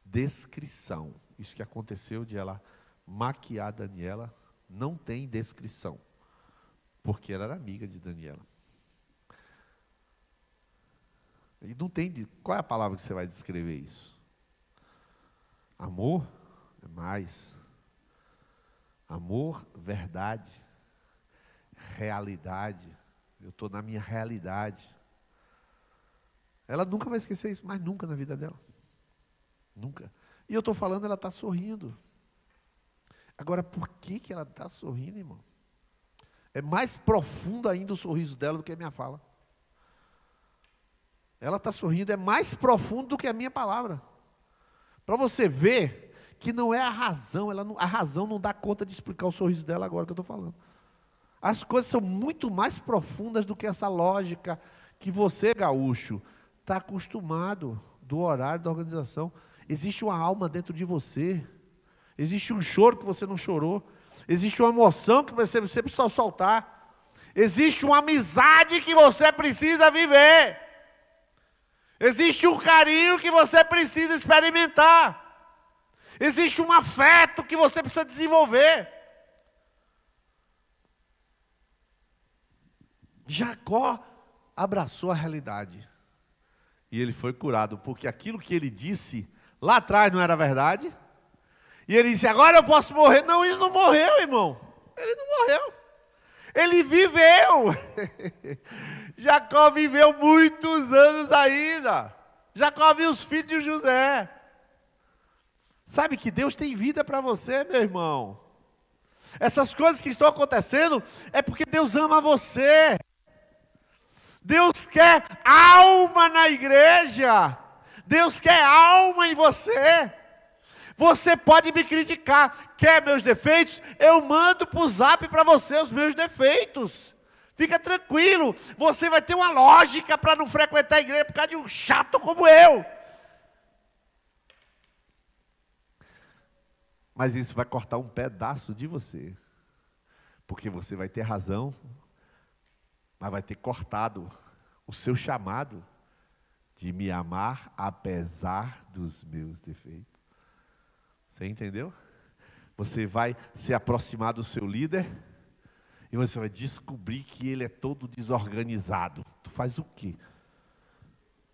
descrição. Isso que aconteceu de ela maquiar Daniela, não tem descrição. Porque ela era amiga de Daniela. E não tem. Qual é a palavra que você vai descrever isso? Amor é mais. Amor, verdade, realidade. Eu estou na minha realidade. Ela nunca vai esquecer isso, mas nunca na vida dela. Nunca. E eu estou falando, ela está sorrindo. Agora, por que ela está sorrindo, irmão? É mais profundo ainda o sorriso dela do que a minha fala. Ela está sorrindo, é mais profundo do que a minha palavra. Para você ver que não é a razão, a razão não dá conta de explicar o sorriso dela agora que eu estou falando. As coisas são muito mais profundas do que essa lógica que você, gaúcho, está acostumado do horário da organização. Existe uma alma dentro de você. Existe um choro que você não chorou. Existe uma emoção que você precisa soltar. Existe uma amizade que você precisa viver. Existe um carinho que você precisa experimentar. Existe um afeto que você precisa desenvolver. Jacó abraçou a realidade. E ele foi curado, porque aquilo que ele disse lá atrás não era verdade. E ele disse, agora eu posso morrer. Não, ele não morreu, irmão. Ele não morreu. Ele viveu. Jacó viveu muitos anos ainda. Jacó viu os filhos de José. Sabe que Deus tem vida para você, meu irmão. Essas coisas que estão acontecendo é porque Deus ama você. Deus quer alma na igreja. Deus quer alma em você. Você pode me criticar. Quer meus defeitos? Eu mando para o zap para você os meus defeitos. Fica tranquilo. Você vai ter uma lógica para não frequentar a igreja por causa de um chato como eu. Mas isso vai cortar um pedaço de você. Porque você vai ter razão, mas vai ter cortado o seu chamado de me amar apesar dos meus defeitos. Você entendeu? Você vai se aproximar do seu líder e você vai descobrir que ele é todo desorganizado. Tu faz o quê?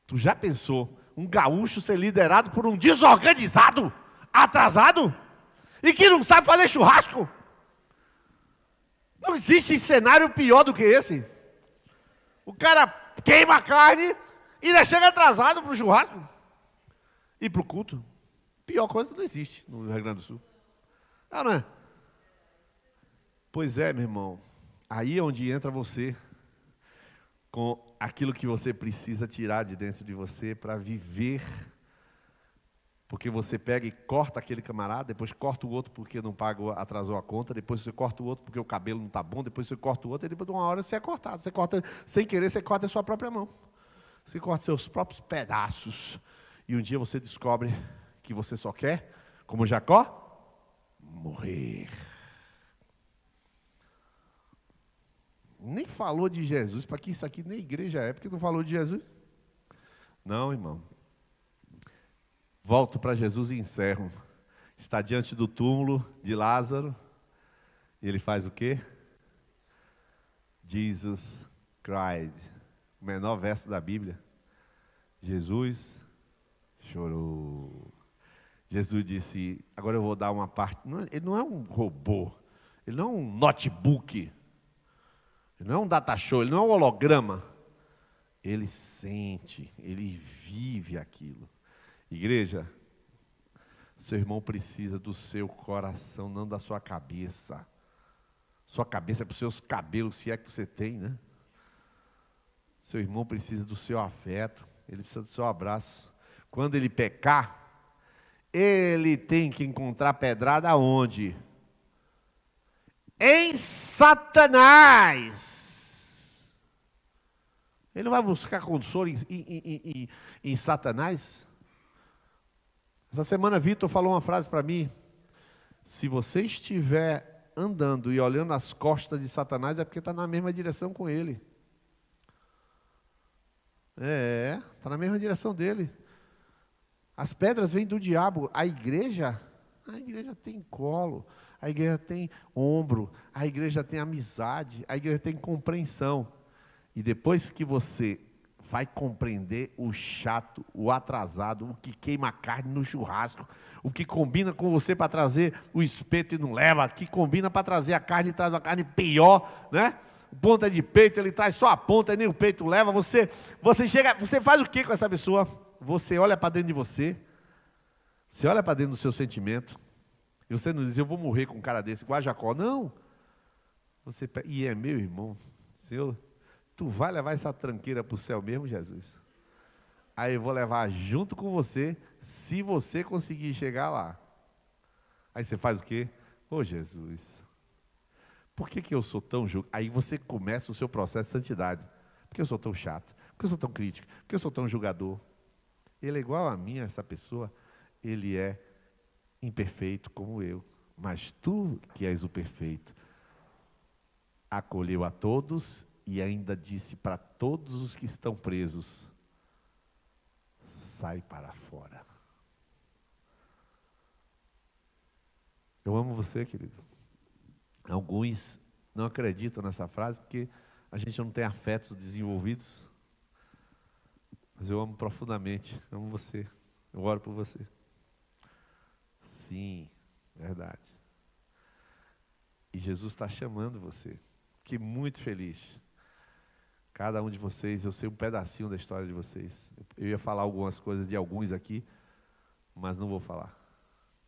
Tu já pensou um gaúcho ser liderado por um desorganizado, atrasado e que não sabe fazer churrasco? Não existe cenário pior do que esse. O cara queima a carne e ainda chega atrasado para o churrasco e para o culto. Pior coisa não existe no Rio Grande do Sul. Não é? Pois é, meu irmão. Aí é onde entra você com aquilo que você precisa tirar de dentro de você para viver. Porque você pega e corta aquele camarada, depois corta o outro porque não pagou, atrasou a conta, depois você corta o outro porque o cabelo não está bom, depois você corta o outro e depois de uma hora você é cortado. Você corta, sem querer, você corta a sua própria mão. Você corta seus próprios pedaços. E um dia você descobre que você só quer, como Jacó, morrer. Nem falou de Jesus, para que isso aqui nem igreja é, porque não falou de Jesus. Não, irmão. Volto para Jesus e encerro. Está diante do túmulo de Lázaro. E ele faz o quê? Jesus cried. O menor verso da Bíblia. Jesus chorou. Jesus disse, agora eu vou dar uma parte. Ele não é um robô. Ele não é um notebook. Ele não é um data show. Ele não é um holograma. Ele sente, ele vive aquilo. Igreja, seu irmão precisa do seu coração, não da sua cabeça. Sua cabeça é para os seus cabelos, se é que você tem, né? Seu irmão precisa do seu afeto, ele precisa do seu abraço. Quando ele pecar, ele tem que encontrar pedrada aonde? Em Satanás. Ele não vai buscar consolo em Satanás? Essa semana, Vitor falou uma frase para mim. Se você estiver andando e olhando as costas de Satanás, é porque está na mesma direção com ele. Está na mesma direção dele. As pedras vêm do diabo. A igreja tem colo, a igreja tem ombro, a igreja tem amizade, a igreja tem compreensão. E depois que você vai compreender o chato, o atrasado, o que queima a carne no churrasco, o que combina com você para trazer o espeto e não leva, o que combina para trazer a carne e traz uma carne pior, né? Ponta de peito, ele traz só a ponta e nem o peito leva. Você chega, você faz o que com essa pessoa? Você olha para dentro de você, você olha para dentro do seu sentimento, e você não diz, eu vou morrer com um cara desse, igual a Jacó. Não. E é meu irmão, Senhor, tu vai levar essa tranqueira para o céu mesmo, Jesus? Aí eu vou levar junto com você, se você conseguir chegar lá. Aí você faz o quê? Ô Jesus, por que eu sou tão julgado? Aí você começa o seu processo de santidade. Por que eu sou tão chato? Por que eu sou tão crítico? Por que eu sou tão julgador? Ele é igual a mim, essa pessoa. Ele é imperfeito como eu. Mas tu, que és o perfeito, acolheu a todos e ainda disse para todos os que estão presos, sai para fora. Eu amo você, querido. Alguns não acreditam nessa frase porque a gente não tem afetos desenvolvidos. Mas eu amo profundamente, amo você. Eu oro por você. Sim, verdade. E Jesus está chamando você. Fiquei muito feliz. Cada um de vocês, eu sei um pedacinho da história de vocês. Eu ia falar algumas coisas de alguns aqui, mas não vou falar,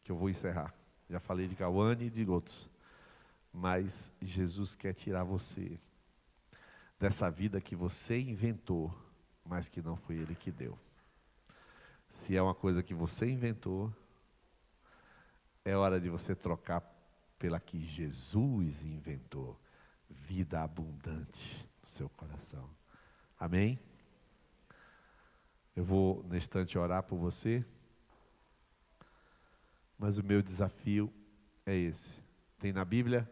que eu vou encerrar. Já falei de Cauane e de outros. Mas Jesus quer tirar você dessa vida que você inventou, mas que não foi Ele que deu. Se é uma coisa que você inventou, é hora de você trocar pela que Jesus inventou. Vida abundante no seu coração. Amém? Eu vou, neste instante, orar por você. Mas o meu desafio é esse. Tem na Bíblia?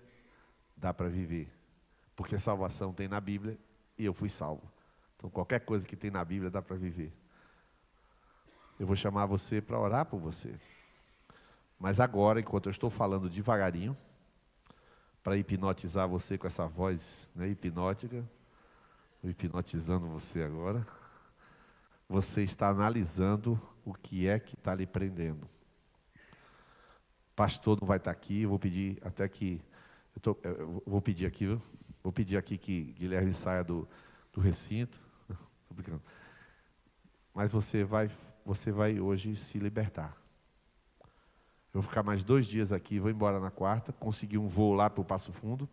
Dá para viver. Porque salvação tem na Bíblia e eu fui salvo. Então, qualquer coisa que tem na Bíblia dá para viver. Eu vou chamar você para orar por você. Mas agora, enquanto eu estou falando devagarinho, para hipnotizar você com essa voz, né, hipnótica, estou hipnotizando você agora, você está analisando o que é que está lhe prendendo. O pastor não vai estar aqui, eu vou pedir até que... Eu vou pedir aqui, viu? Vou pedir aqui que Guilherme saia do recinto. Estou brincando. Mas você vai hoje se libertar. Eu vou ficar mais 2 dias aqui, vou embora na quarta, consegui um voo lá para o Passo Fundo,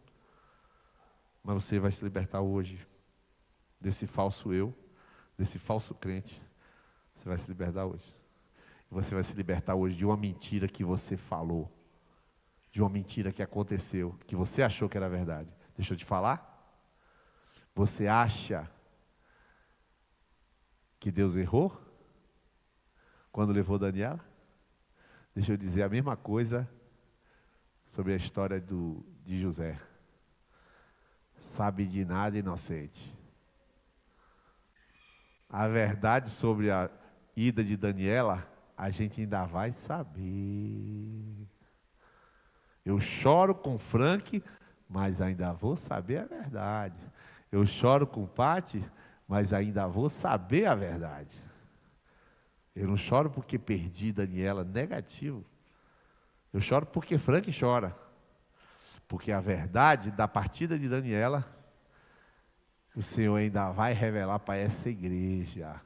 mas você vai se libertar hoje desse falso eu, desse falso crente. Você vai se libertar hoje. Você vai se libertar hoje de uma mentira que você falou, de uma mentira que aconteceu, que você achou que era verdade. Deixa eu te falar. Você acha que Deus errou quando levou Daniela? Deixa eu dizer a mesma coisa sobre a história de José. Sabe de nada, inocente. A verdade sobre a ida de Daniela, a gente ainda vai saber. Eu choro com Frank, mas ainda vou saber a verdade. Eu choro com Pati, mas ainda vou saber a verdade. Eu não choro porque perdi Daniela, negativo. Eu choro porque Frank chora. Porque a verdade da partida de Daniela, o Senhor ainda vai revelar para essa igreja.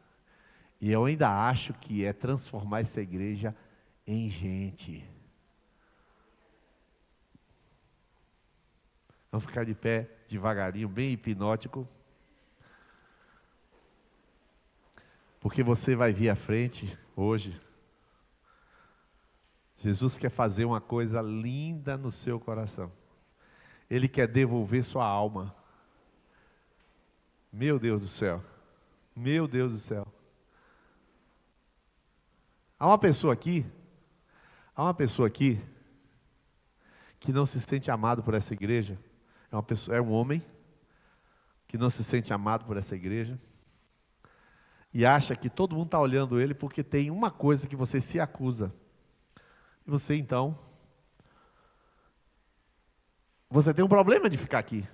E eu ainda acho que é transformar essa igreja em gente. Vamos ficar de pé devagarinho, bem hipnótico. Porque você vai vir à frente hoje. Jesus quer fazer uma coisa linda no seu coração. Ele quer devolver sua alma. Meu Deus do céu. Meu Deus do céu. Há uma pessoa aqui que não se sente amado por essa igreja. É um homem que não se sente amado por essa igreja e acha que todo mundo está olhando ele porque tem uma coisa que você se acusa. E você então, você tem um problema de ficar aqui,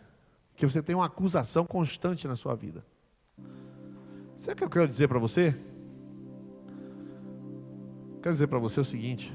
porque você tem uma acusação constante na sua vida. Sabe o que eu quero dizer para você? Quero dizer para você o seguinte: